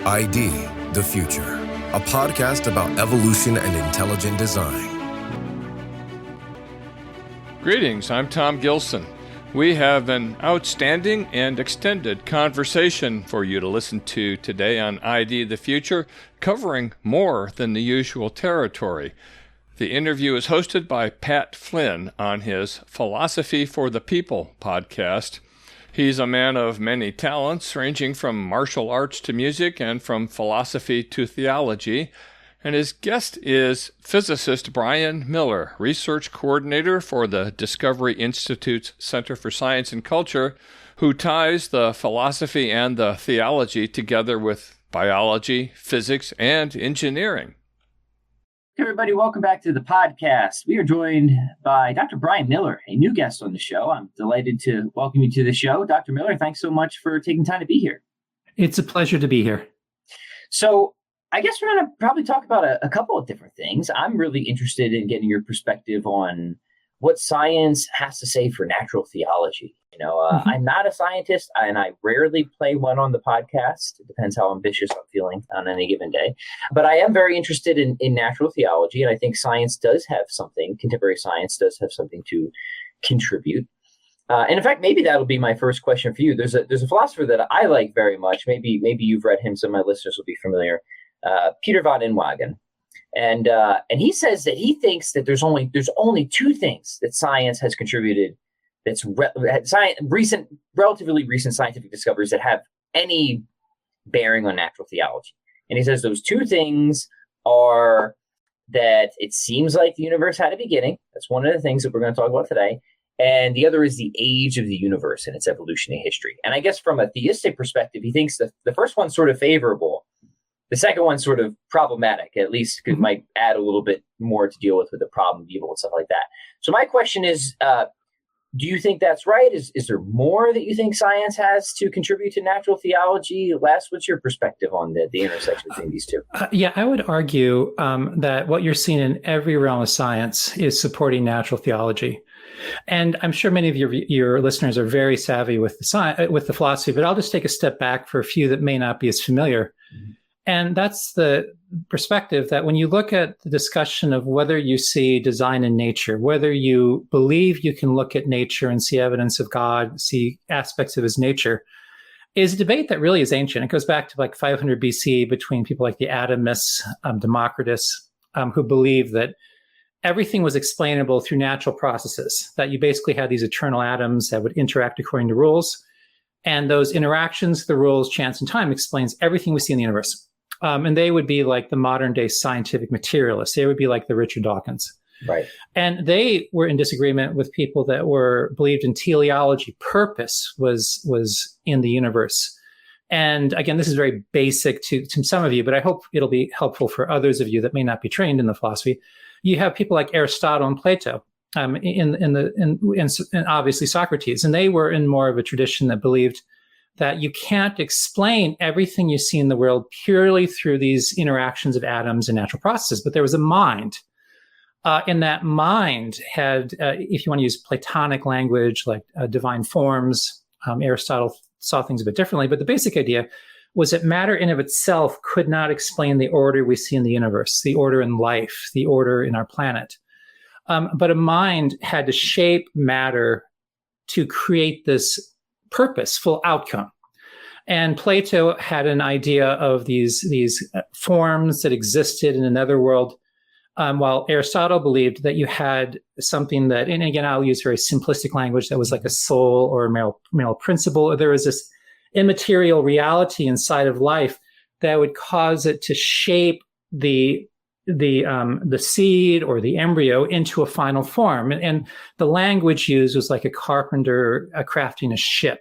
ID, the Future, a podcast about evolution and intelligent design. Greetings, I'm Tom Gilson. We have an outstanding and extended conversation for you to listen to today on ID, the Future, covering more than the usual territory. The interview is hosted by Pat Flynn on his Philosophy for the People podcast. He's a man of many talents, ranging from martial arts to music and from philosophy to theology. And his guest is physicist Brian Miller, research coordinator for the Discovery Institute's Center for Science and Culture, who ties the philosophy and the theology together with biology, physics, and engineering. Hey everybody, welcome back to the podcast. We are joined by Dr. Brian Miller, a new guest on the show. I'm delighted to welcome you to the show. Dr. Miller, thanks so much for taking time to be here. It's a pleasure to be here. So I guess we're going to probably talk about a couple of different things. I'm really interested in getting your perspective on what science has to say for natural theology. I'm not a scientist, and I rarely play one on the podcast. It depends how ambitious I'm feeling on any given day. But I am very interested in natural theology, and I think contemporary science does have something to contribute. And in fact, maybe that'll be my first question for you. There's a philosopher that I like very much. Maybe you've read him, some of my listeners will be familiar. Peter von Inwagen. And he says that he thinks that there's only two things that science has contributed that's relatively recent scientific discoveries that have any bearing on natural theology. And he says those two things are that it seems like the universe had a beginning. That's one of the things that we're going to talk about today. And the other is the age of the universe and its evolutionary history. And I guess from a theistic perspective, he thinks the first one's sort of favorable. The second one's sort of problematic, at least it might add a little bit more to deal with the problem of evil and stuff like that. So my question is, do you think that's right? Is there more that you think science has to contribute to natural theology? Les, what's your perspective on the intersection between these two? I would argue that what you're seeing in every realm of science is supporting natural theology. And I'm sure many of your listeners are very savvy with the philosophy, but I'll just take a step back for a few that may not be as familiar. Mm-hmm. And that's the perspective that when you look at the discussion of whether you see design in nature, whether you believe you can look at nature and see evidence of God, see aspects of his nature, is a debate that really is ancient. It goes back to like 500 BC between people like the atomists, Democritus, who believed that everything was explainable through natural processes, that you basically had these eternal atoms that would interact according to rules. And those interactions, the rules, chance, and time explains everything we see in the universe. And they would be like the modern day scientific materialists. They would be like the Richard Dawkins. Right. And they were in disagreement with people that believed in teleology. Purpose was in the universe. And again, this is very basic to some of you, but I hope it'll be helpful for others of you that may not be trained in the philosophy. You have people like Aristotle and Plato, and obviously Socrates, and they were in more of a tradition that believed that you can't explain everything you see in the world purely through these interactions of atoms and natural processes, but there was a mind. And that mind had, if you want to use Platonic language, like divine forms, Aristotle saw things a bit differently, but the basic idea was that matter in of itself could not explain the order we see in the universe, the order in life, the order in our planet. But a mind had to shape matter to create this purposeful outcome. And Plato had an idea of these forms that existed in another world, while Aristotle believed that you had something that, and again, I'll use very simplistic language, that was like a soul or a moral principle, or there was this immaterial reality inside of life that would cause it to shape the seed or the embryo into a final form. And the language used was like a carpenter crafting a ship.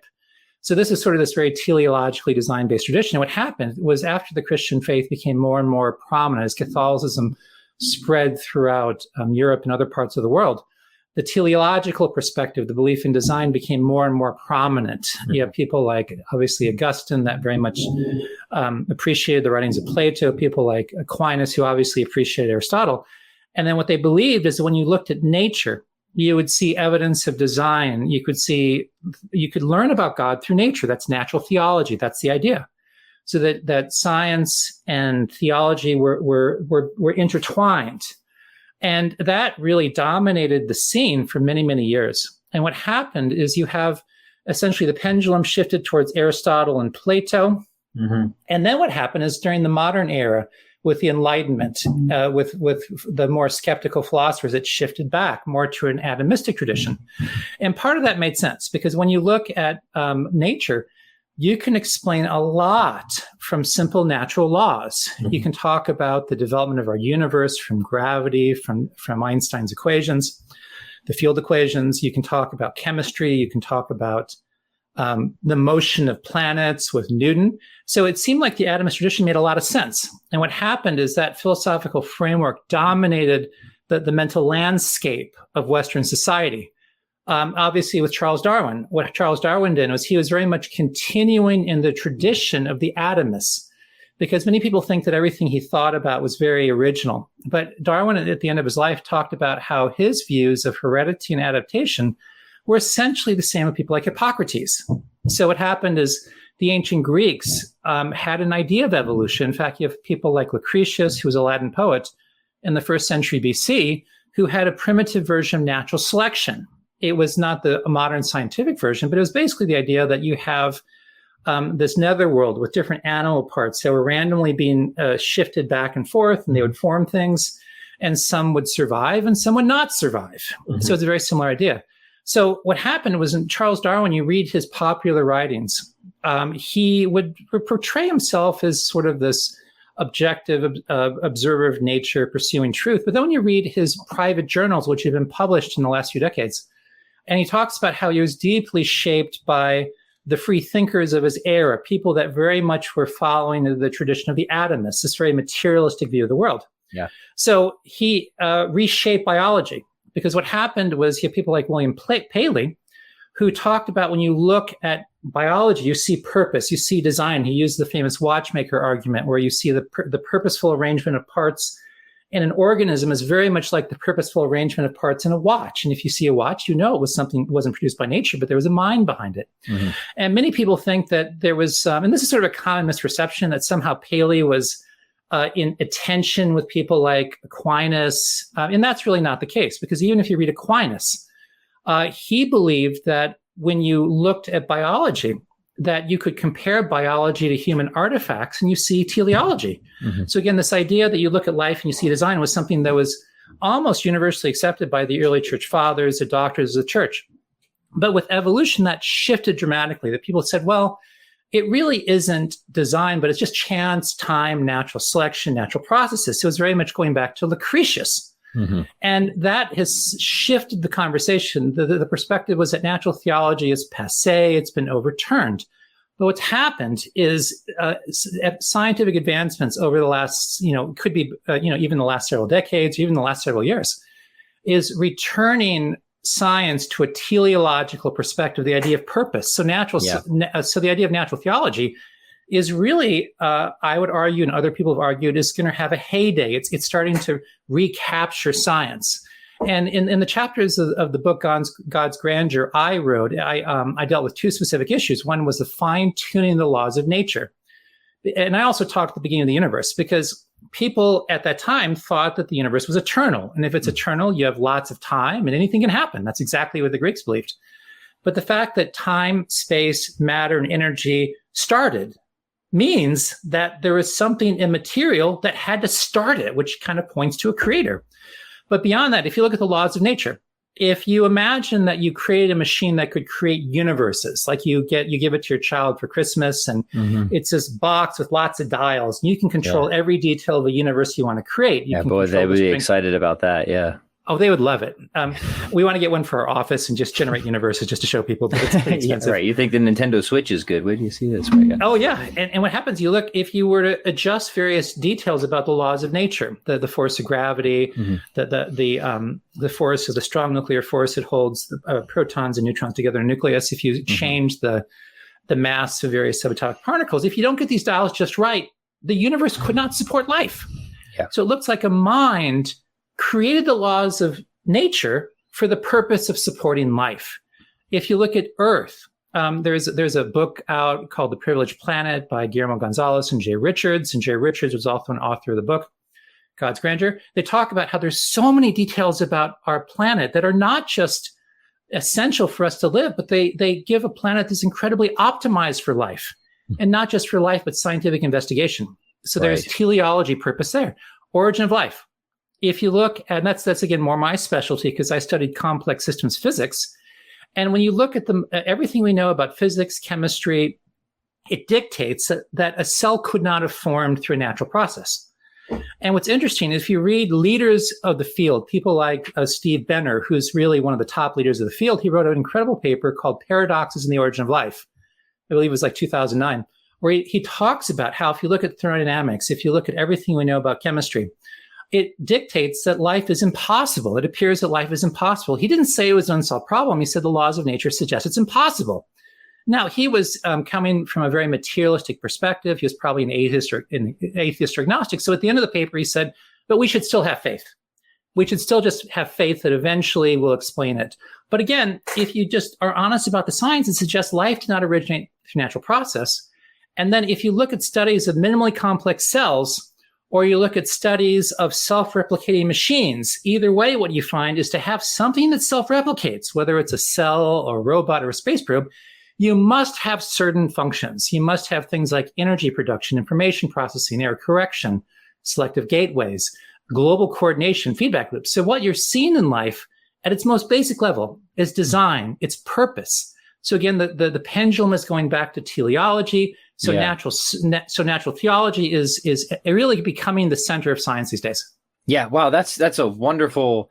So this is sort of this very teleologically design-based tradition. And what happened was after the Christian faith became more and more prominent, as Catholicism spread throughout Europe and other parts of the world, the teleological perspective, the belief in design, became more and more prominent. You have people like, obviously, Augustine that very much appreciated the writings of Plato, people like Aquinas who obviously appreciated Aristotle. And then what they believed is that when you looked at nature, you would see evidence of design. You could learn about God through nature. That's natural theology. That's the idea. so that science and theology were intertwined. And that really dominated the scene for many, many years. And what happened is you have essentially the pendulum shifted towards Aristotle and Plato. Mm-hmm. And then what happened is during the modern era, with the Enlightenment, with the more skeptical philosophers, it shifted back more to an atomistic tradition. And part of that made sense because when you look at nature, you can explain a lot from simple natural laws. Mm-hmm. You can talk about the development of our universe from gravity, from Einstein's equations, the field equations. You can talk about chemistry. You can talk about the motion of planets with Newton. So it seemed like the atomist tradition made a lot of sense. And what happened is that philosophical framework dominated the mental landscape of Western society. Obviously with Charles Darwin, what Charles Darwin did was he was very much continuing in the tradition of the atomists, because many people think that everything he thought about was very original. But Darwin, at the end of his life, talked about how his views of heredity and adaptation were essentially the same with people like Hippocrates. So what happened is the ancient Greeks had an idea of evolution. In fact, you have people like Lucretius, who was a Latin poet in the 1st century BC, who had a primitive version of natural selection. It was not the modern scientific version, but it was basically the idea that you have this netherworld with different animal parts that were randomly being shifted back and forth, and they would form things, and some would survive and some would not survive. Mm-hmm. So it's a very similar idea. So what happened was in Charles Darwin, you read his popular writings, he would portray himself as sort of this objective observer of nature, pursuing truth. But then when you read his private journals, which have been published in the last few decades, and he talks about how he was deeply shaped by the free thinkers of his era, people that very much were following the tradition of the atomists, this very materialistic view of the world. Yeah. So he reshaped biology. Because what happened was you have people like William Paley, who talked about when you look at biology, you see purpose, you see design. He used the famous watchmaker argument where you see the purposeful arrangement of parts in an organism is very much like the purposeful arrangement of parts in a watch. And if you see a watch, you know it was something that wasn't produced by nature, but there was a mind behind it. Mm-hmm. And many people think that there was, and this is sort of a common misperception, that somehow Paley was in attention with people like Aquinas. And that's really not the case, because even if you read Aquinas, he believed that when you looked at biology, that you could compare biology to human artifacts and you see teleology. Mm-hmm. So again, this idea that you look at life and you see design was something that was almost universally accepted by the early church fathers, the doctors of the church. But with evolution, that shifted dramatically, that people said, well, it really isn't design, but it's just chance, time, natural selection, natural processes. So it's very much going back to Lucretius. Mm-hmm. And that has shifted the conversation. The perspective was that natural theology is passé, it's been overturned. But what's happened is scientific advancements over the last, could be, even the last several decades, even the last several years, is returning science to a teleological perspective, the idea of purpose. So so the idea of natural theology is really, I would argue, and other people have argued, is going to have a heyday. It's starting to recapture science. And in the chapters of the book God's Grandeur I wrote, I dealt with two specific issues. One was the fine-tuning of the laws of nature. And I also talked at the beginning of the universe, because people at that time thought that the universe was eternal. And if it's eternal, you have lots of time and anything can happen. That's exactly what the Greeks believed. But the fact that time, space, matter, and energy started means that there is something immaterial that had to start it, which kind of points to a creator. But beyond that, if you look at the laws of nature, if you imagine that you created a machine that could create universes, like you give it to your child for Christmas, and it's this box with lots of dials, and you can control every detail of the universe you want to create. They would be excited about that. Yeah. Oh, they would love it. We want to get one for our office and just generate universes just to show people, but it's pretty expensive. Right. You think the Nintendo Switch is good. Where do you see this? Right, yeah. Oh, yeah. And what happens, you look, if you were to adjust various details about the laws of nature, the force of gravity, the force of the strong nuclear force that holds the protons and neutrons together in a nucleus, if you change the mass of various subatomic particles, if you don't get these dials just right, the universe could not support life. Yeah. So it looks like a mind created the laws of nature for the purpose of supporting life. If you look at Earth, There's a book out called The Privileged Planet by Guillermo Gonzalez and Jay Richards. And Jay Richards was also an author of the book, God's Grandeur. They talk about how there's so many details about our planet that are not just essential for us to live, but they give a planet that's incredibly optimized for life, and not just for life, but scientific investigation. So there's teleology purpose there. Origin of life. If you look, and that's again more my specialty because I studied complex systems physics. And when you look at everything we know about physics, chemistry, it dictates that a cell could not have formed through a natural process. And what's interesting is if you read leaders of the field, people like Steve Benner, who's really one of the top leaders of the field, he wrote an incredible paper called Paradoxes in the Origin of Life. I believe it was like 2009, where he talks about how if you look at thermodynamics, if you look at everything we know about chemistry, it dictates that life is impossible. It appears that life is impossible. He didn't say it was an unsolved problem. He said the laws of nature suggest it's impossible. Now, he was coming from a very materialistic perspective. He was probably an atheist or agnostic. So at the end of the paper, he said, but we should still have faith. We should still just have faith that eventually we'll explain it. But again, if you just are honest about the science, it suggests life did not originate through natural process. And then if you look at studies of minimally complex cells, or you look at studies of self-replicating machines, either way, what you find is to have something that self-replicates, whether it's a cell or a robot or a space probe, you must have certain functions. You must have things like energy production, information processing, error correction, selective gateways, global coordination, feedback loops. So what you're seeing in life at its most basic level is design, its purpose. So again, the pendulum is going back to teleology. So natural theology is really becoming the center of science these days. Yeah. Wow. That's a wonderful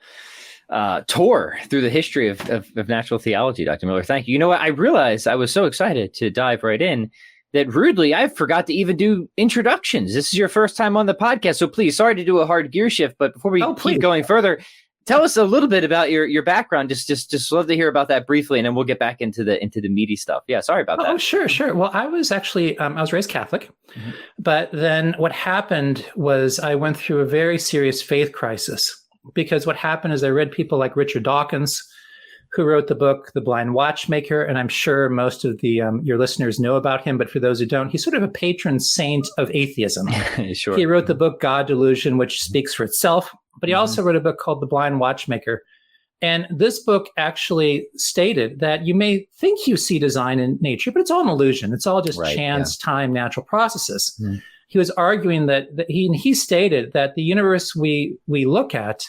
tour through the history of natural theology, Dr. Miller. Thank you. You know what? I realized I was so excited to dive right in that rudely I forgot to even do introductions. This is your first time on the podcast, so please, sorry to do a hard gear shift, but before we keep going further, tell us a little bit about your background. Just love to hear about that briefly, and then we'll get back into the meaty stuff. Yeah, sorry about that. Oh, sure. Well, I was actually I was raised Catholic, but then what happened was I went through a very serious faith crisis. Because what happened is I read people like Richard Dawkins, who wrote the book The Blind Watchmaker, and I'm sure most of the your listeners know about him, but for those who don't, he's sort of a patron saint of atheism. Sure. He wrote the book God Delusion, which speaks for itself, but he also wrote a book called The Blind Watchmaker. And this book actually stated that you may think you see design in nature, but it's all an illusion. It's all just chance, time, natural processes. He was arguing that he stated that the universe we look at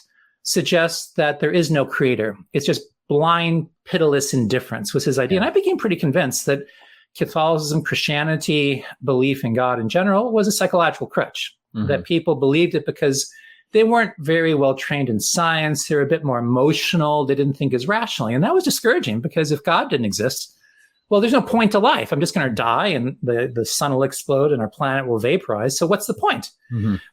suggests that there is no creator. It's just blind, pitiless indifference was his idea. And I became pretty convinced that Catholicism, Christianity, belief in God in general was a psychological crutch, that people believed it because they weren't very well trained in science. They were a bit more emotional. They didn't think as rationally. And that was discouraging because if God didn't exist, well, there's no point to life. I'm just going to die and the sun will explode and our planet will vaporize. So what's the point?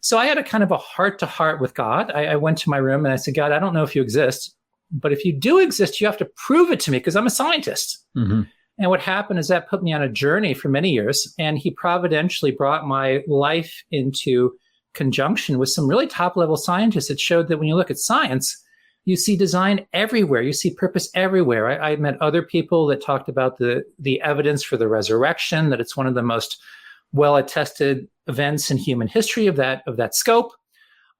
So I had a kind of a heart-to-heart with God. I went to my room and I said, God, I don't know if you exist, but if you do exist, you have to prove it to me because I'm a scientist. And what happened is that put me on a journey for many years. And he providentially brought my life into conjunction with some really top-level scientists that showed that when you look at science, you see design everywhere. You see purpose everywhere. I met other people that talked about the evidence for the resurrection, that it's one of the most well-attested events in human history of that scope,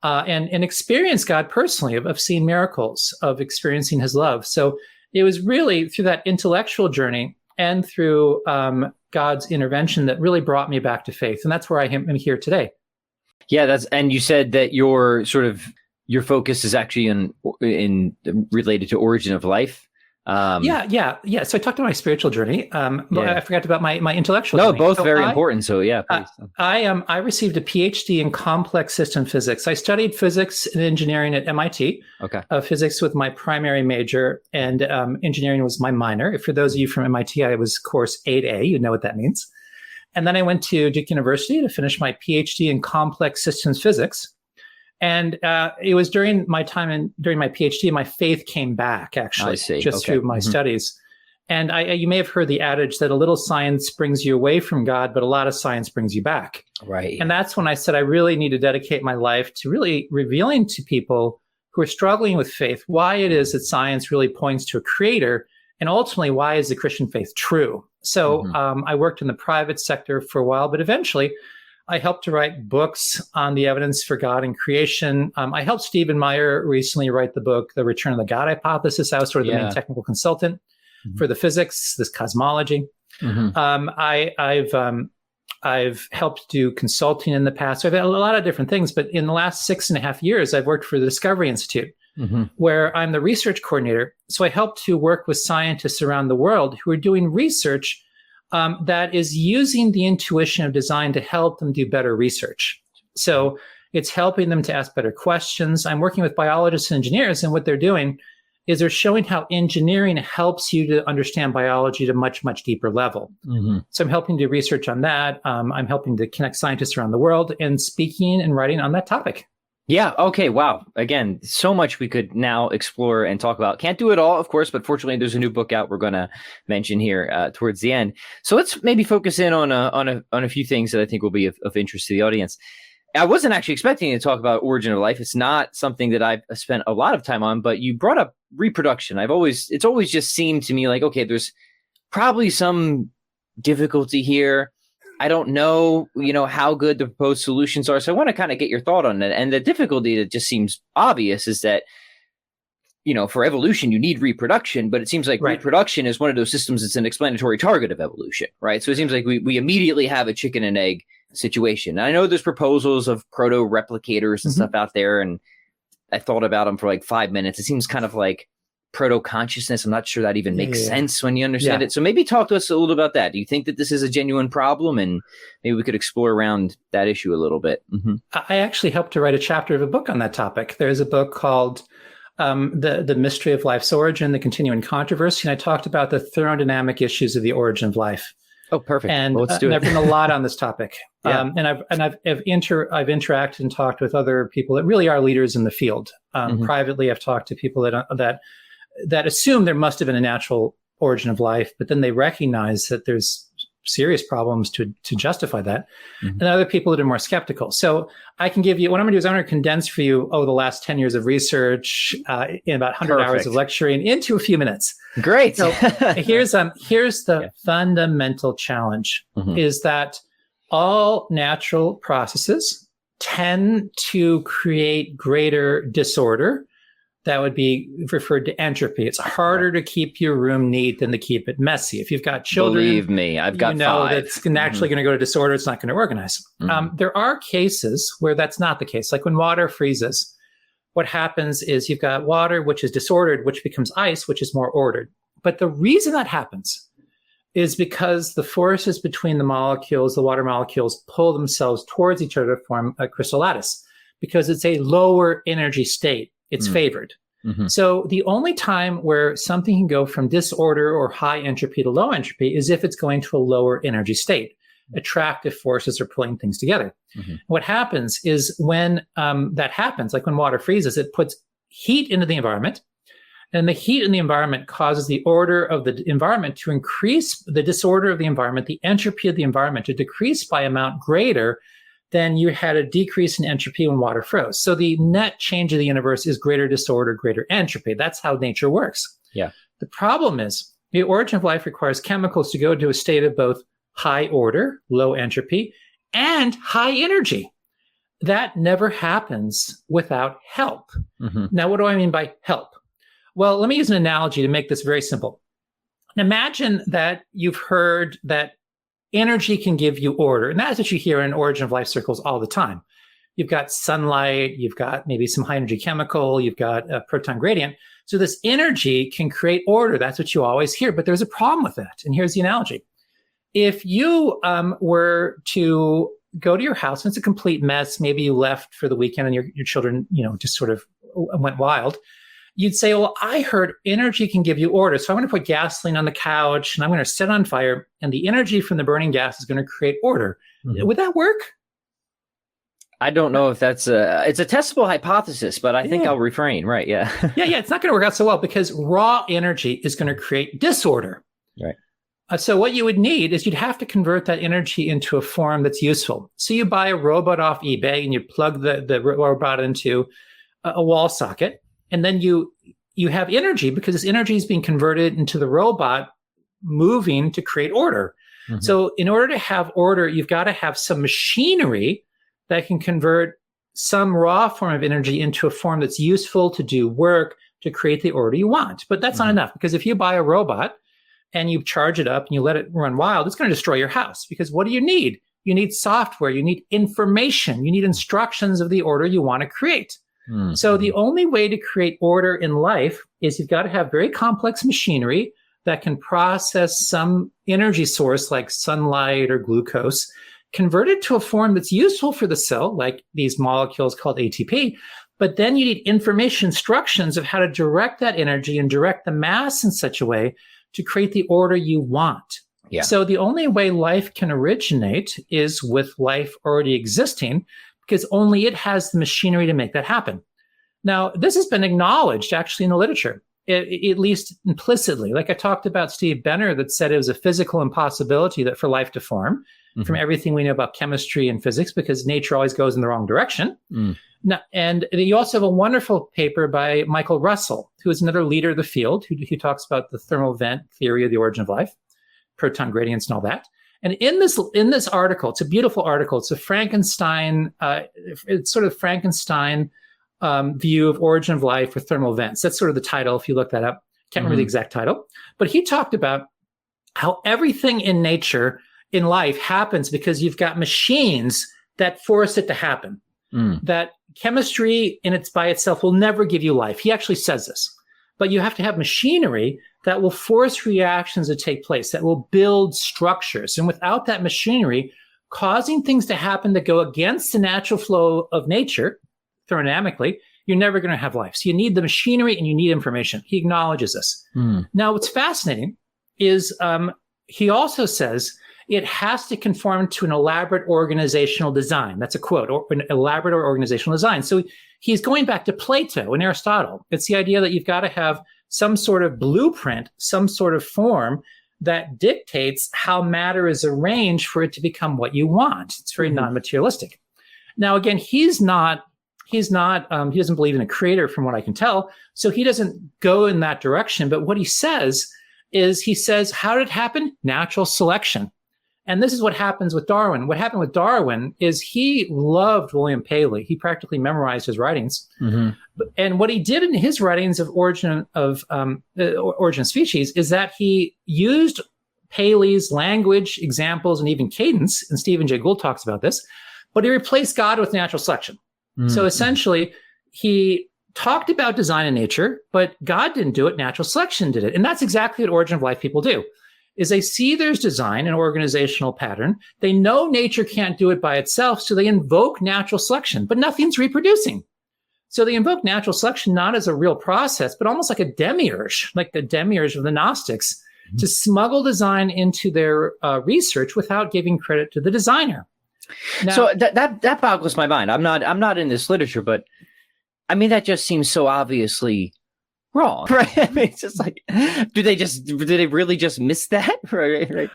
and experienced God personally, of seeing miracles, of experiencing his love. So it was really through that intellectual journey and through God's intervention that really brought me back to faith. And that's where I am here today. Yeah, and you said that your focus is actually in related to origin of life. Yeah. So I talked about my spiritual journey. But I forgot about my intellectual journey. No, both very important. So yeah, please. I received a PhD in complex system physics. I studied physics and engineering at MIT. Okay. Physics was my primary major, and engineering was my minor. For those of you from MIT, I was course 8A. You know what that means. And then I went to Duke University to finish my PhD in complex systems physics. And it was during my time during my PhD, my faith came back, actually, through my studies. And you may have heard the adage that a little science brings you away from God, but a lot of science brings you back. Right. And that's when I said I really need to dedicate my life to really revealing to people who are struggling with faith why it is that science really points to a creator, and ultimately why is the Christian faith true. So I worked in the private sector for a while, but eventually I helped to write books on the evidence for God and creation. I helped Stephen Meyer recently write the book, The Return of the God Hypothesis. I was sort of the main technical consultant for the physics, this cosmology. I've helped do consulting in the past. So I've had a lot of different things, but in the last 6.5 years, I've worked for the Discovery Institute, where I'm the research coordinator. So I help to work with scientists around the world who are doing research that is using the intuition of design to help them do better research. So it's helping them to ask better questions. I'm working with biologists and engineers, and what they're doing is they're showing how engineering helps you to understand biology at a much, much deeper level. So I'm helping do research on that. I'm helping to connect scientists around the world and speaking and writing on that topic. Yeah. Okay. Wow. Again, so much we could now explore and talk about. Can't do it all, of course, but fortunately, there's a new book out we're going to mention here towards the end. So let's maybe focus in on a few things that I think will be of interest to the audience. I wasn't actually expecting to talk about origin of life. It's not something that I've spent a lot of time on, but you brought up reproduction. It's always just seemed to me like, okay, there's probably some difficulty here. I don't know, how good the proposed solutions are. So I want to kind of get your thought on that. And the difficulty that just seems obvious is that, for evolution, you need reproduction, but it seems like reproduction is one of those systems that's an explanatory target of evolution, right? So it seems like we immediately have a chicken and egg situation. And I know there's proposals of proto-replicators and stuff out there, and I thought about them for like 5 minutes. It seems kind of like proto-consciousness. I'm not sure that even makes sense when you understand it. So maybe talk to us a little about that. Do you think that this is a genuine problem? And maybe we could explore around that issue a little bit. I actually helped to write a chapter of a book on that topic. There's a book called The Mystery of Life's Origin, the Continuing Controversy. And I talked about the thermodynamic issues of the origin of life. Oh, perfect. And let's do it. I've written a lot on this topic. And I've interacted and talked with other people that really are leaders in the field. Privately, I've talked to people that assume there must have been a natural origin of life, but then they recognize that there's serious problems to justify that. And other people that are more skeptical. So I can give you, what I'm going to do is I'm going to condense for you, the last 10 years of research in about 100 hours of lecturing into a few minutes. Great. So here's the fundamental challenge is that all natural processes tend to create greater disorder. That would be referred to entropy. It's harder to keep your room neat than to keep it messy. If you've got children, believe me, I've got 5. That's naturally going to go to disorder. It's not going to organize. There are cases where that's not the case. Like when water freezes, what happens is you've got water, which is disordered, which becomes ice, which is more ordered. But the reason that happens is because the forces between the molecules, the water molecules, pull themselves towards each other to form a crystal lattice because it's a lower energy state. It's favored. So the only time where something can go from disorder or high entropy to low entropy is if it's going to a lower energy state. Attractive forces are pulling things together. What happens is when that happens, like when water freezes, it puts heat into the environment. And the heat in the environment causes the order of the environment to increase, the disorder of the environment, the entropy of the environment to decrease by amount greater than you had a decrease in entropy when water froze. So the net change of the universe is greater disorder, greater entropy. That's how nature works. Yeah. The problem is the origin of life requires chemicals to go to a state of both high order, low entropy, and high energy. That never happens without help. Now, what do I mean by help? Well, let me use an analogy to make this very simple. Imagine that you've heard that energy can give you order. And that's what you hear in origin of life circles all the time. You've got sunlight, you've got maybe some high energy chemical, you've got a proton gradient. So this energy can create order. That's what you always hear. But there's a problem with that. And here's the analogy. If you were to go to your house and it's a complete mess, maybe you left for the weekend and your children, just sort of went wild. You'd say, well, I heard energy can give you order. So I'm going to put gasoline on the couch and I'm going to set it on fire. And the energy from the burning gas is going to create order. Would that work? I don't know if it's a testable hypothesis, but I think I'll refrain. Right. Yeah. yeah. It's not going to work out so well because raw energy is going to create disorder. Right. So what you would need is you'd have to convert that energy into a form that's useful. So you buy a robot off eBay and you plug the robot into a wall socket. And then you have energy because this energy is being converted into the robot moving to create order. Mm-hmm. So in order to have order, you've got to have some machinery that can convert some raw form of energy into a form that's useful to do work, to create the order you want. But that's not enough, because if you buy a robot and you charge it up and you let it run wild, it's going to destroy your house. Because what do you need? You need software, you need information, you need instructions of the order you want to create. Mm-hmm. So the only way to create order in life is you've got to have very complex machinery that can process some energy source like sunlight or glucose, convert it to a form that's useful for the cell, like these molecules called ATP. But then you need information, instructions of how to direct that energy and direct the mass in such a way to create the order you want. Yeah. So the only way life can originate is with life already existing, because only it has the machinery to make that happen. Now, this has been acknowledged actually in the literature, at least implicitly. Like I talked about Steve Benner, that said it was a physical impossibility that for life to form from everything we know about chemistry and physics, because nature always goes in the wrong direction. Now, and you also have a wonderful paper by Michael Russell, who is another leader of the field, who talks about the thermal vent theory of the origin of life, proton gradients and all that. And in this article, it's a beautiful article. It's a Frankenstein, it's sort of Frankenstein view of origin of life with thermal vents. That's sort of the title, if you look that up. Can't remember the exact title. But he talked about how everything in nature, in life, happens because you've got machines that force it to happen. That chemistry by itself will never give you life. He actually says this. But you have to have machinery that will force reactions to take place, that will build structures. And without that machinery, causing things to happen that go against the natural flow of nature, thermodynamically, you're never going to have life. So you need the machinery and you need information. He acknowledges this. Now, what's fascinating is he also says it has to conform to an elaborate organizational design. That's a quote, or an elaborate organizational design. So he's going back to Plato and Aristotle. It's the idea that you've got to have some sort of blueprint, some sort of form that dictates how matter is arranged for it to become what you want. It's very non-materialistic. Now, again, he doesn't believe in a creator from what I can tell. So he doesn't go in that direction. But what he says, how did it happen? Natural selection. And this is what happens with Darwin. What happened with Darwin is he loved William Paley. He practically memorized his writings. And what he did in his writings of Origin of Species is that he used Paley's language, examples, and even cadence, and Stephen Jay Gould talks about this, but he replaced God with natural selection. So essentially, he talked about design in nature, but God didn't do it, natural selection did it. And that's exactly what Origin of Life people do. Is they see there's design and organizational pattern. They know nature can't do it by itself, so they invoke natural selection, but nothing's reproducing. So they invoke natural selection not as a real process, but almost like a demiurge, like the demiurge of the Gnostics, to smuggle design into their research without giving credit to the designer. Now, so that boggles my mind. I'm not in this literature, but I mean, that just seems so obviously wrong, right? I mean, it's just like, did they really just miss that? Right.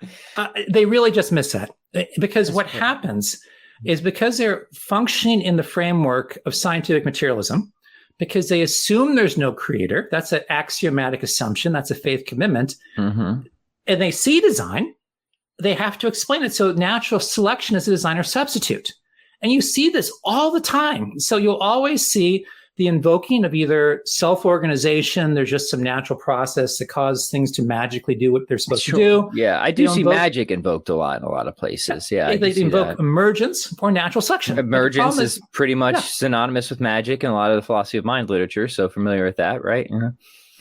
They really just miss that, because what happens is, because they're functioning in the framework of scientific materialism, because they assume there's no creator. That's an axiomatic assumption. That's a faith commitment. And they see design, they have to explain it. So natural selection is a designer substitute. And you see this all the time. So you'll always see the invoking of either self-organization, there's just some natural process that causes things to magically do what they're supposed to do. Yeah, I do see magic invoked a lot in a lot of places. Yeah, they invoke emergence or natural selection. Emergence is pretty much synonymous with magic in a lot of the philosophy of mind literature, so familiar with that, right?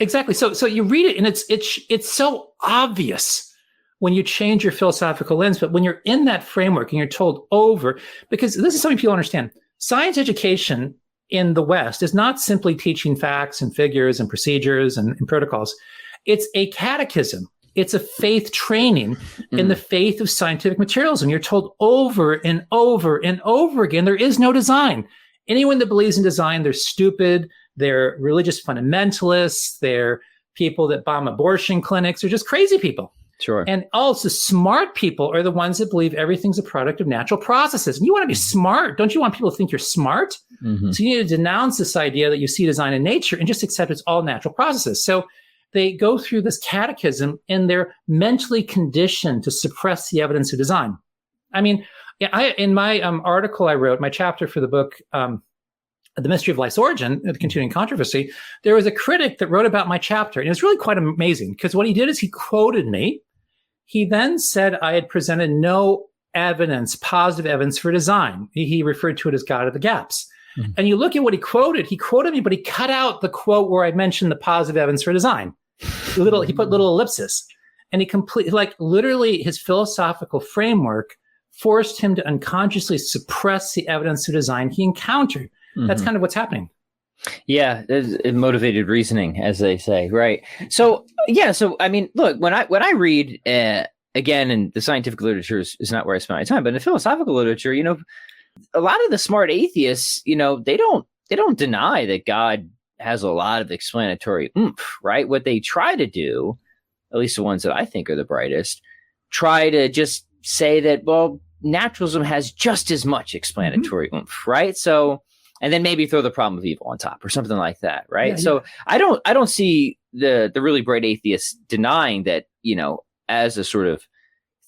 Exactly. So you read it, and it's so obvious when you change your philosophical lens, but when you're in that framework and you're told over, because this is something people understand, science education in the West is not simply teaching facts and figures and procedures and protocols. It's a catechism. It's a faith training in the faith of scientific materialism. You're told over and over and over again, there is no design. Anyone that believes in design, they're stupid. They're religious fundamentalists. They're people that bomb abortion clinics. They're just crazy people. Sure. And also smart people are the ones that believe everything's a product of natural processes. And you want to be smart. Don't you want people to think you're smart? So you need to denounce this idea that you see design in nature and just accept it's all natural processes. So they go through this catechism and they're mentally conditioned to suppress the evidence of design. I mean, in my article I wrote, my chapter for the book, The Mystery of Life's Origin, The Continuing Controversy, there was a critic that wrote about my chapter. And it was really quite amazing because what he did is he quoted me. He then said I had presented no evidence, positive evidence for design. He referred to it as God of the gaps. Mm-hmm. And you look at what he quoted me, but he cut out the quote where I mentioned the positive evidence for design. He put little ellipses. And he literally his philosophical framework forced him to unconsciously suppress the evidence of design he encountered. Mm-hmm. That's kind of what's happening. Yeah, it's motivated reasoning, as they say, right? So I mean, look, when I read again, and the scientific literature is not where I spend my time, but in the philosophical literature, a lot of the smart atheists, they don't deny that God has a lot of explanatory oomph, right? What they try to do, at least the ones that I think are the brightest, try to just say that, well, naturalism has just as much explanatory oomph, right? So, and then maybe throw the problem of evil on top or something like that, right? Yeah, so I don't see the really bright atheists denying that, as a sort of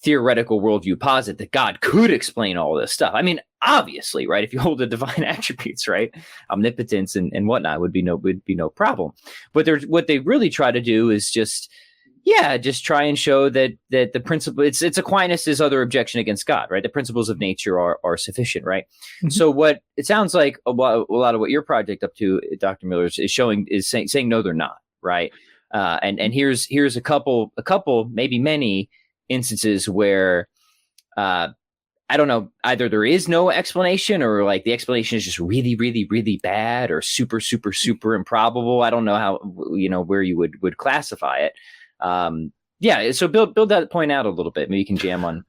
theoretical worldview posit that God could explain all this stuff. I mean, obviously, right? If you hold the divine attributes, right, omnipotence and whatnot would be no problem. But what they really try to do is just try and show that the principle, it's Aquinas' other objection against God, right? The principles of nature are sufficient, right? Mm-hmm. So what it sounds like a lot of what your project up to, Dr. Miller, is saying no, they're not, right? And here's a couple, maybe many instances where I don't know, either there is no explanation or like the explanation is just really, really, really bad or super, super, super improbable. I don't know how, where you would classify it. So build that point out a little bit. Maybe you can jam on.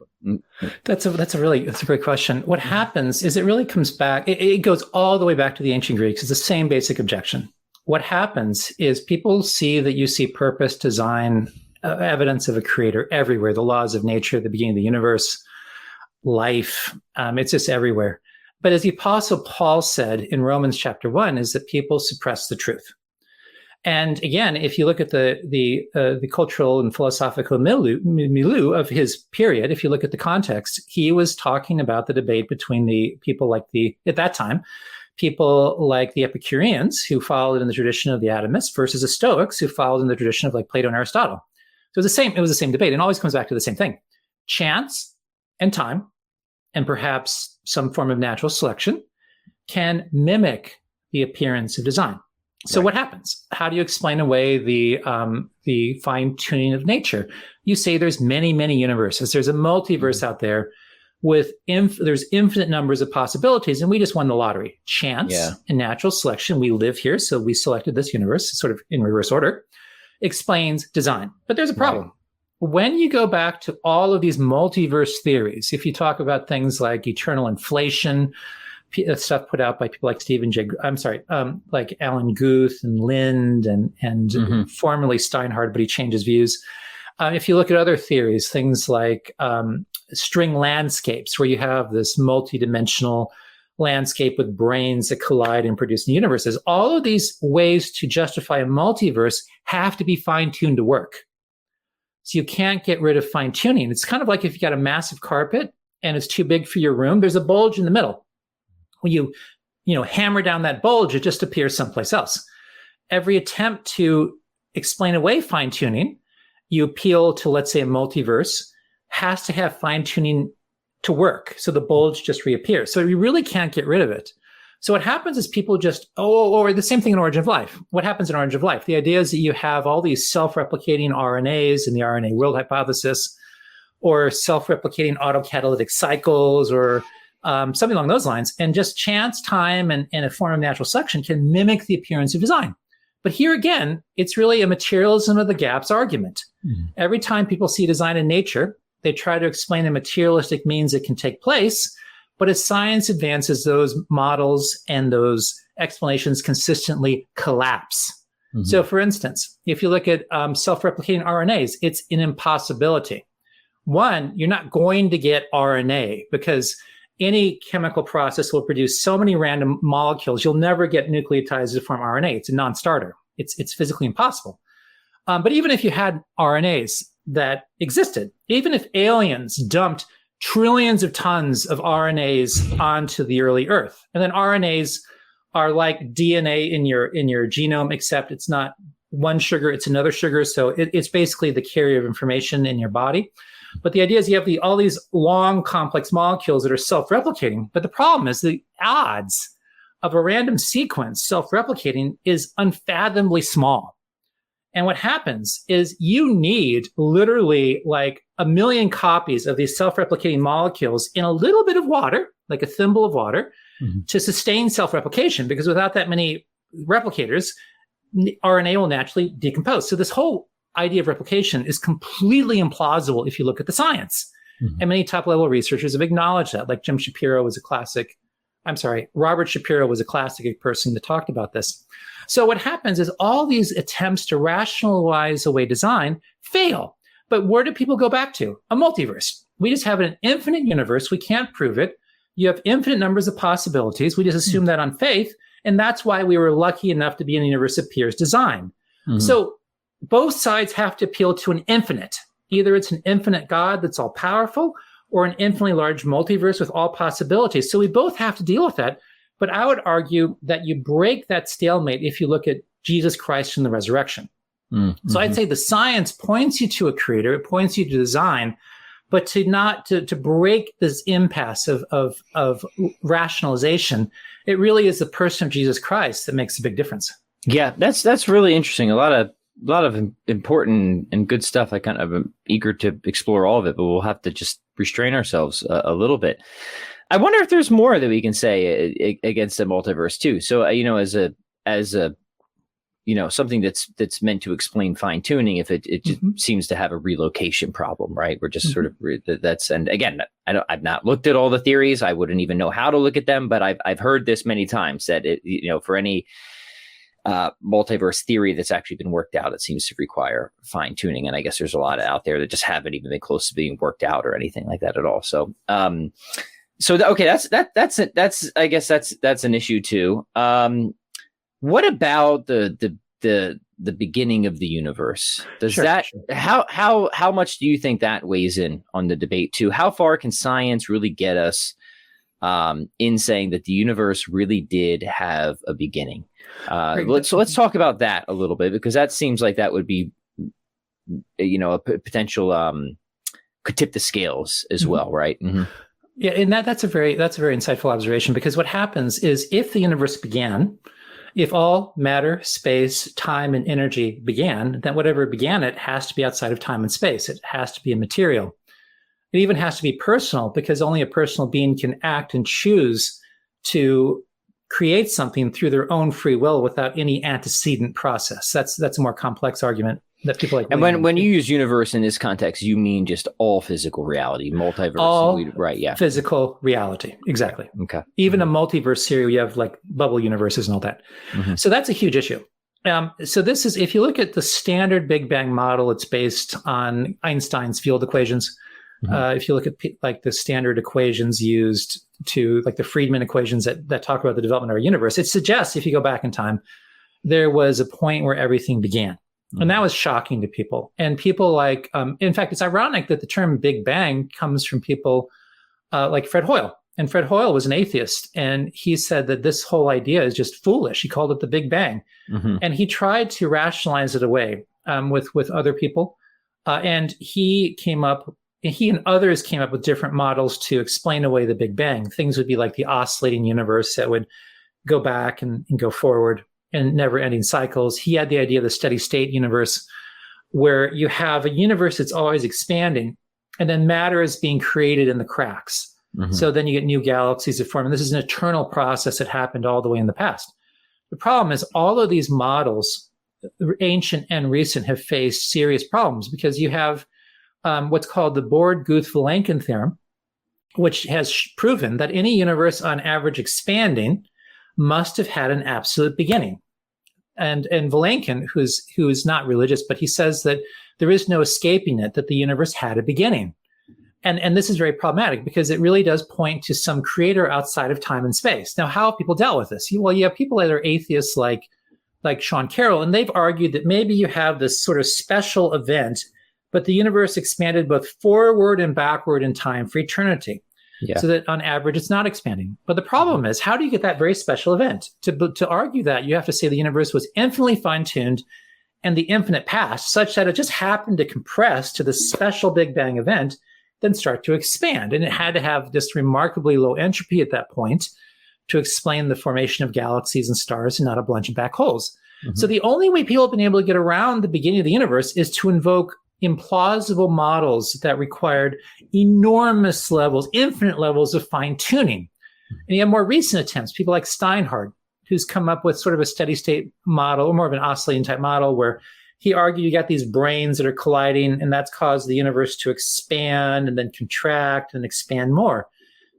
That's a great question. What happens is it really comes back. It goes all the way back to the ancient Greeks. It's the same basic objection. What happens is people see that you see purpose, design, evidence of a creator everywhere. The laws of nature, the beginning of the universe, life. It's just everywhere. But as the Apostle Paul said in Romans chapter 1, is that people suppress the truth. And again, if you look at the cultural and philosophical milieu of his period, if you look at the context, he was talking about the debate between the people at that time, people like the Epicureans who followed in the tradition of the atomists versus the Stoics who followed in the tradition of like Plato and Aristotle. So it was the same debate, and always comes back to the same thing. Chance and time, and perhaps some form of natural selection, can mimic the appearance of design. So What happens? How do you explain away the fine-tuning of nature? You say there's many, many universes. There's a multiverse out there with there's infinite numbers of possibilities, and we just won the lottery. Chance and natural selection. We live here, so we selected this universe, sort of in reverse order, explains design. But there's a problem. Right. When you go back to all of these multiverse theories, if you talk about things like eternal inflation, stuff put out by people like like Alan Guth and Lind and formerly Steinhardt, but he changed his views. If you look at other theories, things like string landscapes, where you have this multidimensional landscape with brains that collide and produce new universes, all of these ways to justify a multiverse have to be fine-tuned to work. So you can't get rid of fine-tuning. It's kind of like if you got a massive carpet and it's too big for your room, there's a bulge in the middle. When you hammer down that bulge, it just appears someplace else. Every attempt to explain away fine-tuning, you appeal to, let's say, a multiverse, has to have fine-tuning to work. So the bulge just reappears. So you really can't get rid of it. So what happens is people just, or the same thing in Origin of Life. What happens in Origin of Life? The idea is that you have all these self-replicating RNAs in the RNA world hypothesis, or self-replicating autocatalytic cycles, or something along those lines. And just chance, time, and a form of natural selection can mimic the appearance of design. But here again, it's really a materialism of the gaps argument. Mm-hmm. Every time people see design in nature, they try to explain the materialistic means it can take place. But as science advances, those models and those explanations consistently collapse. Mm-hmm. So for instance, if you look at self-replicating RNAs, it's an impossibility. One, you're not going to get RNA because any chemical process will produce so many random molecules, you'll never get nucleotides to form RNA. It's a non-starter. It's physically impossible. But even if you had RNAs that existed, even if aliens dumped trillions of tons of RNAs onto the early Earth, and then RNAs are like DNA in your genome, except it's not one sugar, it's another sugar. So it's basically the carrier of information in your body. But the idea is you have all these long, complex molecules that are self-replicating. But the problem is the odds of a random sequence self-replicating is unfathomably small. And what happens is you need literally like 1 million copies of these self-replicating molecules in a little bit of water, like a thimble of water, to sustain self-replication, because without that many replicators, RNA will naturally decompose. So this whole idea of replication is completely implausible if you look at the science. And many top-level researchers have acknowledged that, like Robert Shapiro was a classic person that talked about this. So what happens is all these attempts to rationalize away design fail. But where do people go back to? A multiverse. We just have an infinite universe. We can't prove it. You have infinite numbers of possibilities. We just assume that on faith. And that's why we were lucky enough to be in the universe of Pierre's design. So both sides have to appeal to an infinite. Either it's an infinite God that's all powerful, or an infinitely large multiverse with all possibilities. So we both have to deal with that. But I would argue that you break that stalemate if you look at Jesus Christ and the resurrection. So I'd say the science points you to a creator, it points you to design, but to break this impasse of rationalization, it really is the person of Jesus Christ that makes a big difference. Yeah, that's really interesting. A lot of important and good stuff. I kind of am eager to explore all of it, but we'll have to just restrain ourselves a little bit. I wonder if there's more that we can say against the multiverse too. So, as a something that's meant to explain fine tuning, if it just seems to have a relocation problem, right? We're just sort of and again, I've not looked at all the theories. I wouldn't even know how to look at them, but I've heard this many times that for any multiverse theory that's actually been worked out, it seems to require fine tuning. And I guess there's a lot out there that just haven't even been close to being worked out or anything like that at all. So, okay, that's an issue too. What about the beginning of the universe? Does how much do you think that weighs in on the debate too? How far can science really get us in saying that the universe really did have a beginning? Let's talk about that a little bit, because that seems like that would be, a potential could tip the scales as well, right? Yeah, and that's a very insightful observation, because what happens is if the universe began, if all matter, space, time, and energy began, then whatever began it has to be outside of time and space. It has to be immaterial. It even has to be personal, because only a personal being can act and choose to create something through their own free will without any antecedent process. That's a more complex argument that people like. And when you use universe in this context, you mean just all physical reality, multiverse, right? Yeah, physical reality, exactly. Okay. Even a multiverse theory, you have like bubble universes and all that. So that's a huge issue. So this is, if you look at the standard Big Bang model, it's based on Einstein's field equations. If you look at like the standard equations used to, like the Friedman equations that talk about the development of our universe, it suggests, if you go back in time, there was a point where everything began. And that was shocking to people. And people like, in fact, it's ironic that the term Big Bang comes from people like Fred Hoyle. And Fred Hoyle was an atheist. And he said that this whole idea is just foolish. He called it the Big Bang. And he tried to rationalize it away with other people. And he and others came up with different models to explain away the Big Bang. Things would be like the oscillating universe that would go back and go forward, and never-ending cycles. He had the idea of the steady-state universe, where you have a universe that's always expanding, and then matter is being created in the cracks. So then you get new galaxies that form, and this is an eternal process that happened all the way in the past. The problem is all of these models, ancient and recent, have faced serious problems, because you have what's called the Borde-Guth-Vilenkin theorem, which has proven that any universe on average expanding must have had an absolute beginning. And Vilenkin, who's not religious, but he says that there is no escaping it, that the universe had a beginning. And this is very problematic, because it really does point to some creator outside of time and space. Now, how have people dealt with this? Well, you have people that are atheists like like Sean Carroll, and they've argued that maybe you have this sort of special event, but the universe expanded both forward and backward in time for eternity. Yeah. So that on average, it's not expanding. But the problem is, how do you get that very special event? To argue that, you have to say the universe was infinitely fine-tuned and the infinite past, such that it just happened to compress to this special Big Bang event, then start to expand. And it had to have this remarkably low entropy at that point to explain the formation of galaxies and stars and not a bunch of black holes. Mm-hmm. So the only way people have been able to get around the beginning of the universe is to invoke implausible models that required enormous levels, infinite levels of fine-tuning. And you have more recent attempts, people like Steinhardt, who's come up with sort of a steady state model, or more of an oscillating type model, where he argued you got these branes that are colliding, and that's caused the universe to expand and then contract and expand more.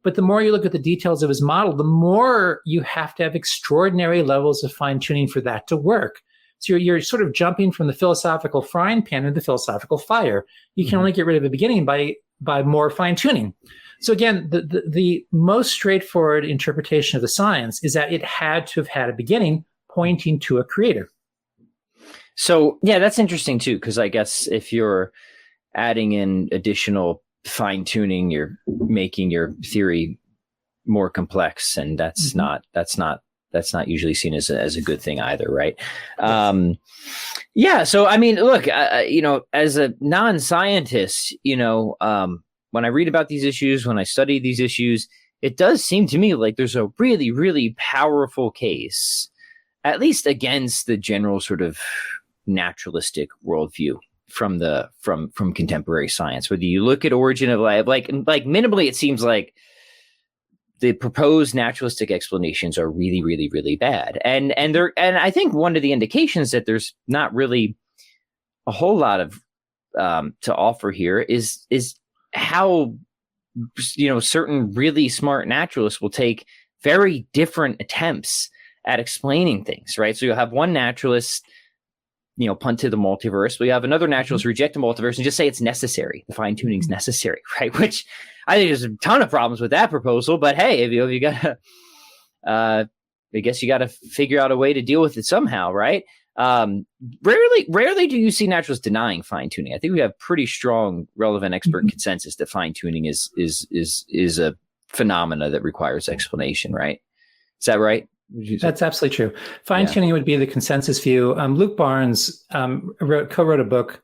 But the more you look at the details of his model, the more you have to have extraordinary levels of fine-tuning for that to work. So you're sort of jumping from the philosophical frying pan into the philosophical fire. You can only get rid of the beginning by more fine-tuning. So again, the most straightforward interpretation of the science is that it had to have had a beginning pointing to a creator. So yeah, that's interesting too, because I guess if you're adding in additional fine-tuning, you're making your theory more complex, and that's not usually seen as a good thing either, right? Yeah. So I mean, look, as a non-scientist, when I read about these issues, when I study these issues, it does seem to me like there's a really, really powerful case, at least against the general sort of naturalistic worldview from contemporary science. Whether you look at origin of life, like minimally, it seems like the proposed naturalistic explanations are really, really, really bad. And I think one of the indications that there's not really a whole lot of to offer here is how certain really smart naturalists will take very different attempts at explaining things, right? So you'll have one naturalist punt to the multiverse. We have another naturalist reject the multiverse and just say it's necessary. The fine-tuning is necessary, right? Which I think there's a ton of problems with that proposal, but hey, if you got to, I guess you got to figure out a way to deal with it somehow, right? Rarely do you see naturalists denying fine-tuning. I think we have pretty strong, relevant expert consensus that fine-tuning is a phenomena that requires explanation, right? Is that right? That's absolutely true. Fine-tuning would be the consensus view. Luke Barnes co-wrote a book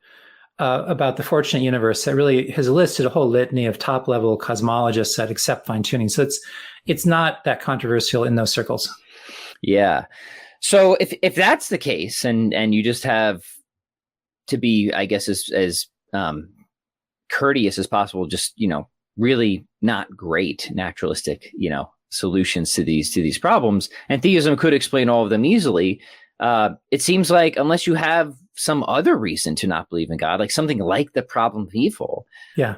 about the fortunate universe that really has listed a whole litany of top-level cosmologists that accept fine-tuning. So it's not that controversial in those circles. Yeah. So if that's the case, and you just have to be, I guess, as courteous as possible, just really not great naturalistic, solutions to these problems, and theism could explain all of them easily. It seems like unless you have some other reason to not believe in God, like something like the problem of evil,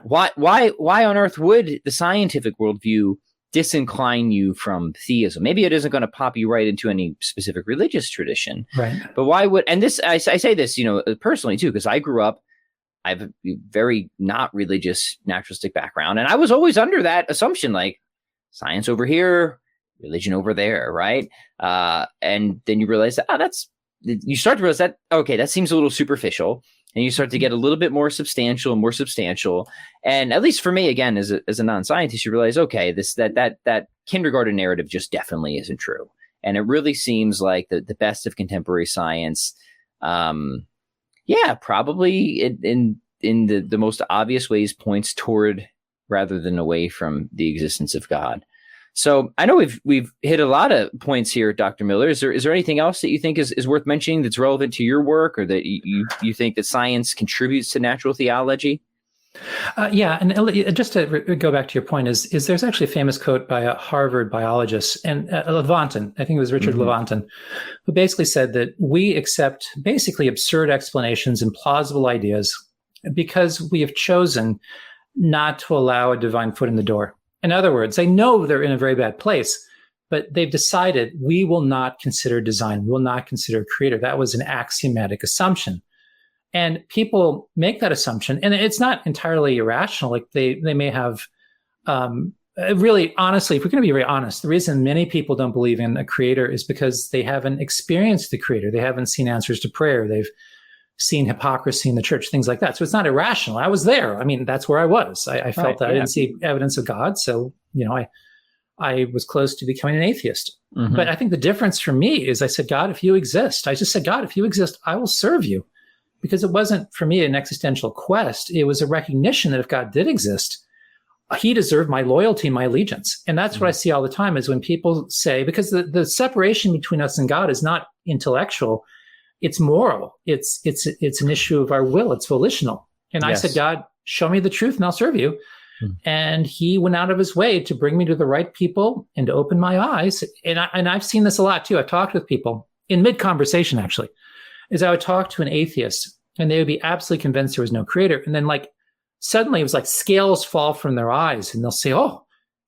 why on earth would the scientific worldview disincline you from theism? Maybe it isn't going to pop you right into any specific religious tradition, right? But why would? And this, I say this, personally too, because I grew up. I have a very not religious naturalistic background, and I was always under that assumption, like, science over here, religion over there, right? And then you realize that, you start to realize that, okay, that seems a little superficial. And you start to get a little bit more substantial and more substantial. And at least for me, again, as a non-scientist, you realize, okay, that kindergarten narrative just definitely isn't true. And it really seems like the best of contemporary science, probably in the most obvious ways points toward rather than away from the existence of God. So I know we've hit a lot of points here, Dr. Miller. Is there anything else that you think is worth mentioning that's relevant to your work, or that you think that science contributes to natural theology? And just to go back to your point, is there's actually a famous quote by a Harvard biologist, and Levantin, I think it was Richard Levantin, who basically said that we accept basically absurd explanations and plausible ideas because we have chosen not to allow a divine foot in the door. In other words, they know they're in a very bad place, but they've decided we will not consider design, we will not consider creator. That was an axiomatic assumption. And people make that assumption, and it's not entirely irrational. Like they may have Really, honestly, if we're going to be very honest, the reason many people don't believe in a creator is because they haven't experienced the creator. They haven't seen answers to prayer. They've seen hypocrisy in the church, things like that. So it's not irrational. I was there. I mean, that's where I was. I felt that I didn't see evidence of God. So, I was close to becoming an atheist. Mm-hmm. But I think the difference for me is I said, God, if you exist, I just said, God, if you exist, I will serve you. Because it wasn't for me an existential quest. It was a recognition that if God did exist, he deserved my loyalty, my allegiance. And that's what I see all the time is when people say, because the separation between us and God is not intellectual, it's moral. It's an issue of our will. It's volitional. And I said, God, show me the truth and I'll serve you. And he went out of his way to bring me to the right people and to open my eyes. And I've seen this a lot too. I've talked with people in mid-conversation, actually, is I would talk to an atheist and they would be absolutely convinced there was no creator. And then suddenly it was like scales fall from their eyes and they'll say, oh,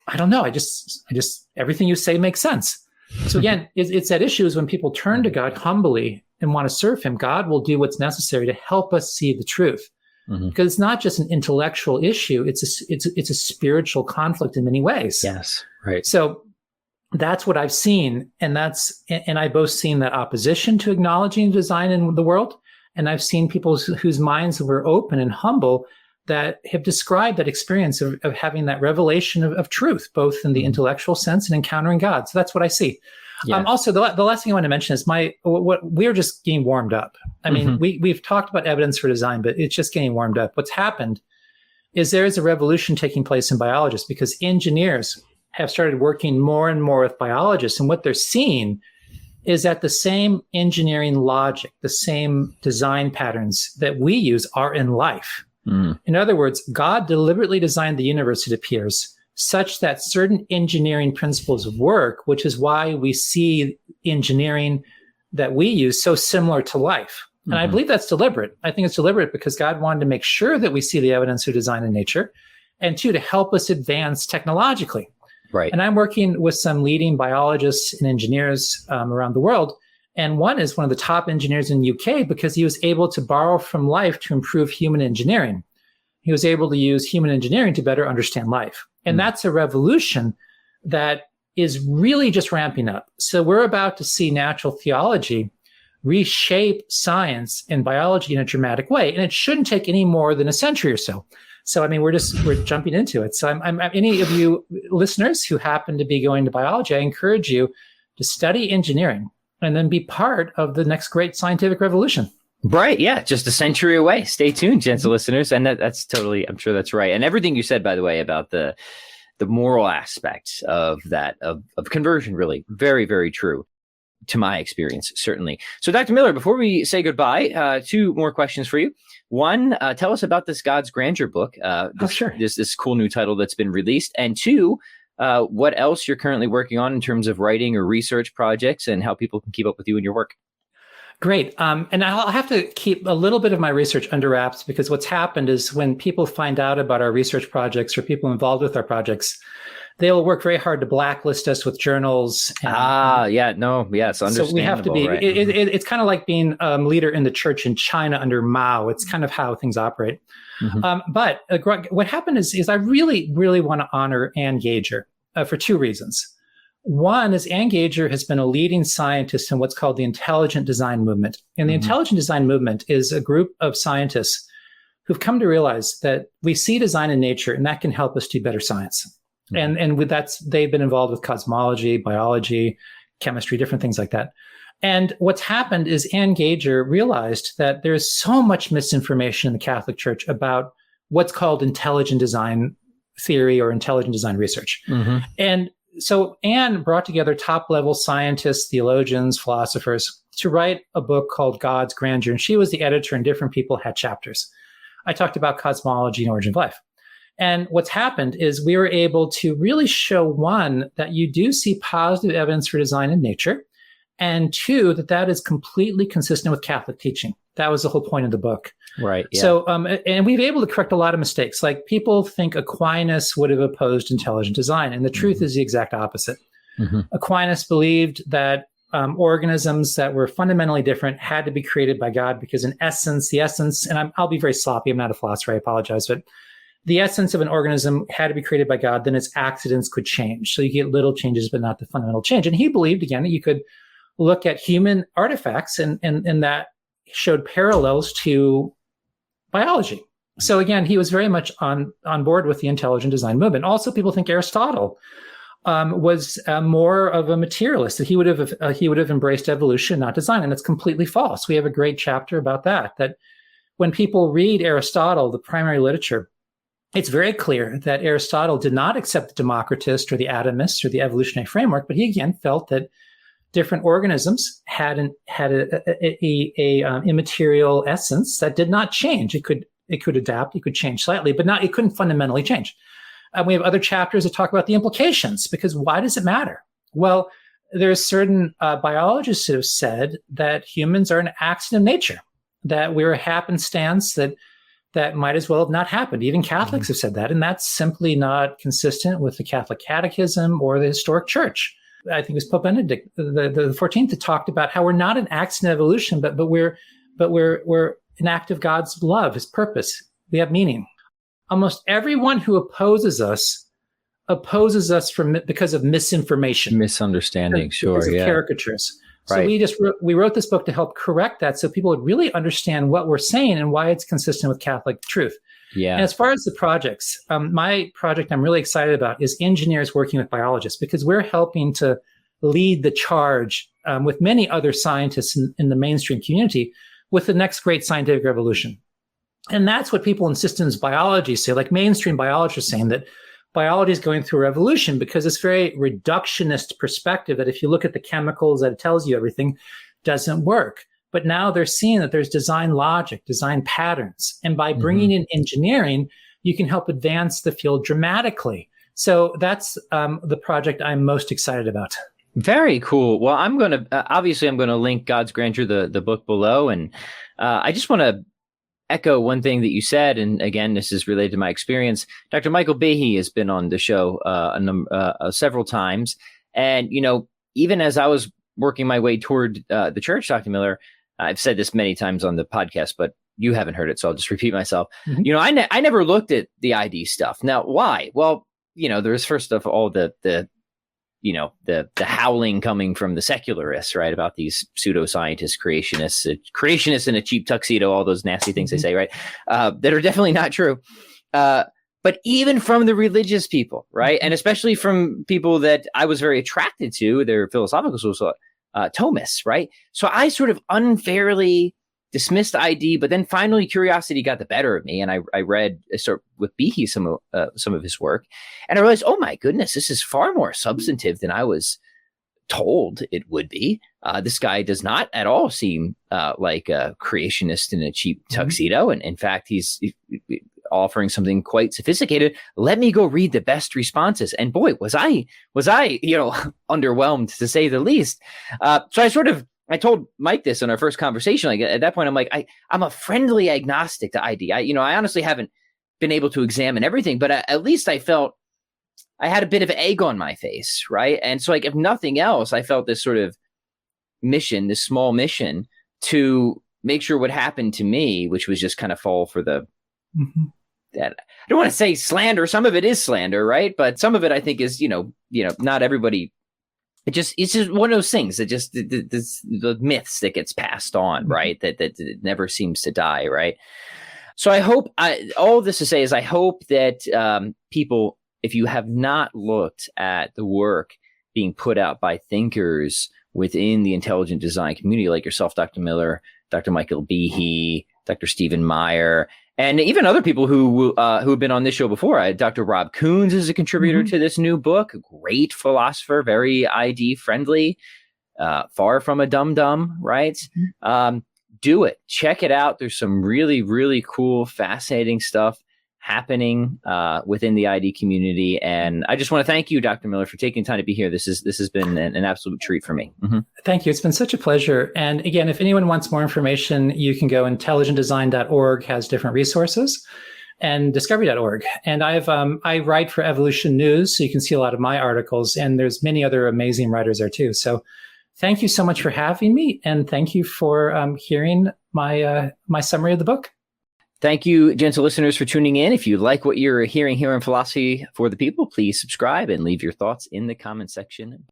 I don't know. I just, everything you say makes sense. So again, it's that issue is when people turn to God humbly and want to serve him, God will do what's necessary to help us see the truth. Mm-hmm. Because it's not just an intellectual issue. It's a spiritual conflict in many ways. Yes. Right. So that's what I've seen. And I've both seen that opposition to acknowledging design in the world. And I've seen people whose minds were open and humble that have described that experience of having that revelation of truth, both in the intellectual sense and encountering God. So that's what I see. Yeah. Also, the last thing I want to mention is what we're just getting warmed up. I mean, we've talked about evidence for design, but it's just getting warmed up. What's happened is there is a revolution taking place in biologists because engineers have started working more and more with biologists. And what they're seeing is that the same engineering logic, the same design patterns that we use are in life. In other words, God deliberately designed the universe, it appears, such that certain engineering principles work, which is why we see engineering that we use so similar to life. And I believe that's deliberate. I think it's deliberate because God wanted to make sure that we see the evidence of design in nature, and two, to help us advance technologically. Right. And I'm working with some leading biologists and engineers around the world. And one is one of the top engineers in the UK because he was able to borrow from life to improve human engineering. He was able to use human engineering to better understand life. And that's a revolution that is really just ramping up. So we're about to see natural theology reshape science and biology in a dramatic way. And it shouldn't take any more than a century or so. So, I mean, we're jumping into it. So I'm any of you listeners who happen to be going to biology, I encourage you to study engineering and then be part of the next great scientific revolution. Right. Yeah. Just a century away. Stay tuned, gentle listeners. And that's totally, I'm sure that's right. And everything you said, by the way, about the moral aspects of that, of conversion, really very, very true to my experience, certainly. So Dr. Miller, before we say goodbye, two more questions for you. One, tell us about this God's Grandeur book. Sure. This cool new title that's been released. And two, what else you're currently working on in terms of writing or research projects and how people can keep up with you and your work. Great. And I'll have to keep a little bit of my research under wraps because what's happened is when people find out about our research projects or people involved with our projects, they'll work very hard to blacklist us with journals. It's understandable. So we have to be, right? It's kind of like being a leader in the church in China under Mao. It's kind of how things operate. But what happened is I really, really want to honor Ann Gauger for two reasons. One is Ann Gauger has been a leading scientist in what's called the intelligent design movement. And the intelligent design movement is a group of scientists who've come to realize that we see design in nature and that can help us do better science. And with that, they've been involved with cosmology, biology, chemistry, different things like that. And what's happened is Ann Gauger realized that there is so much misinformation in the Catholic Church about what's called intelligent design theory or intelligent design research. And so Anne brought together top-level scientists, theologians, philosophers to write a book called God's Grandeur. And she was the editor and different people had chapters. I talked about cosmology and origin of life. And what's happened is we were able to really show, one, that you do see positive evidence for design in nature, and two, that is completely consistent with Catholic teaching. That was the whole point of the book. Right. Yeah. So, and we've been able to correct a lot of mistakes. Like people think Aquinas would have opposed intelligent design, and the truth is the exact opposite. Aquinas believed that organisms that were fundamentally different had to be created by God because in essence, and I'll be very sloppy. I'm not a philosopher. I apologize. But the essence of an organism had to be created by God, then its accidents could change. So you get little changes, but not the fundamental change. And he believed, again, that you could look at human artifacts and that showed parallels to biology. So again, he was very much on board with the intelligent design movement. Also, people think Aristotle was more of a materialist, that he would have embraced evolution, not design. And it's completely false. We have a great chapter about that when people read Aristotle, the primary literature, it's very clear that Aristotle did not accept the Democritus or the atomist or the evolutionary framework, but he again felt that different organisms had an immaterial essence that did not change. It could adapt, it could change slightly, but it couldn't fundamentally change. We have other chapters that talk about the implications, because why does it matter? Well, there's certain biologists who have said that humans are an accident of nature, that we're a happenstance that might as well have not happened. Even Catholics have said that, and that's simply not consistent with the Catholic Catechism or the historic Church. I think it was Pope Benedict the 14th that talked about how we're not an accident of evolution, but we're an act of God's love, His purpose. We have meaning. Almost everyone who opposes us because of misinformation, misunderstanding, because of caricatures. Right. So we wrote this book to help correct that, so people would really understand what we're saying and why it's consistent with Catholic truth. Yeah. And as far as the projects, my project I'm really excited about is engineers working with biologists, because we're helping to lead the charge with many other scientists in the mainstream community with the next great scientific revolution. And that's what people in systems biology say, like mainstream biologists saying that biology is going through a revolution, because this very reductionist perspective that if you look at the chemicals that it tells you everything doesn't work. But now they're seeing that there's design logic, design patterns. And by bringing in engineering, you can help advance the field dramatically. So that's the project I'm most excited about. Very cool. Well, I'm going to link God's Grandeur, the book below. And I just want to echo one thing that you said. And again, this is related to my experience. Dr. Michael Behe has been on the show several times. And, even as I was working my way toward the church, Dr. Miller, I've said this many times on the podcast, but you haven't heard it, so I'll just repeat myself. I never looked at the ID stuff. Now, why? Well, there's first of all the howling coming from the secularists, right, about these pseudoscientists, creationists in a cheap tuxedo, all those nasty things they say, right, that are definitely not true. But even from the religious people, right, and especially from people that I was very attracted to, their philosophical schools, Thomists, right? So I sort of unfairly dismissed ID, but then finally curiosity got the better of me, and I read with Behe some of his work, and I realized, oh my goodness, this is far more substantive than I was told it would be. This guy does not at all seem like a creationist in a cheap tuxedo, and in fact, he's offering something quite sophisticated. Let me go read the best responses, and boy, was I underwhelmed, to say the least. So I told Mike this in our first conversation. Like at that point, I'm like, I'm a friendly agnostic to ID. I honestly haven't been able to examine everything, but at least I felt I had a bit of egg on my face, right? And so, like, if nothing else, I felt this sort of mission, this small mission, to make sure what happened to me, which was just kind of fall for the that I don't want to say slander. Some of it is slander, right? But some of it, I think, is not everybody. It's just one of those things that just the myths that gets passed on, right? That never seems to die, right? So I hope all this to say is I hope that people, if you have not looked at the work being put out by thinkers within the intelligent design community, like yourself, Dr. Miller, Dr. Michael Behe, Dr. Stephen Meyer, and even other people who have been on this show before. Dr. Rob Coons is a contributor to this new book, great philosopher, very ID friendly, far from a dum-dum, right? Do it. Check it out. There's some really, really cool, fascinating stuff happening within the ID community. And I just want to thank you, Dr. Miller, for taking time to be here. This has been an absolute treat for me. Thank you. It's been such a pleasure. And again, if anyone wants more information, you can go intelligentdesign.org, has different resources, and discovery.org. And I write for Evolution News, so you can see a lot of my articles, and there's many other amazing writers there too. So thank you so much for having me, and thank you for hearing my summary of the book. Thank you, gentle listeners, for tuning in. If you like what you're hearing here on Philosophy for the People, please subscribe and leave your thoughts in the comment section.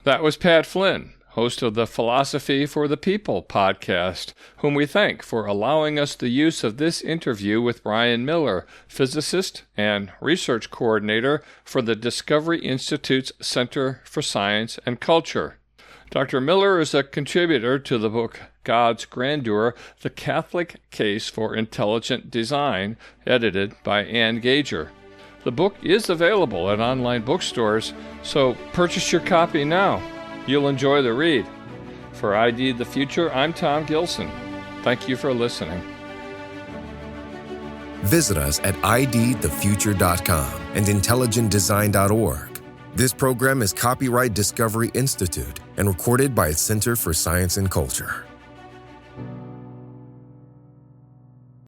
That was Pat Flynn, host of the Philosophy for the People podcast, whom we thank for allowing us the use of this interview with Brian Miller, physicist and research coordinator for the Discovery Institute's Center for Science and Culture. Dr. Miller is a contributor to the book God's Grandeur, The Catholic Case for Intelligent Design, edited by Ann Gager. The book is available at online bookstores, so purchase your copy now. You'll enjoy the read. For ID the Future, I'm Tom Gilson. Thank you for listening. Visit us at idthefuture.com and intelligentdesign.org. This program is copyright Discovery Institute and recorded by its Center for Science and Culture.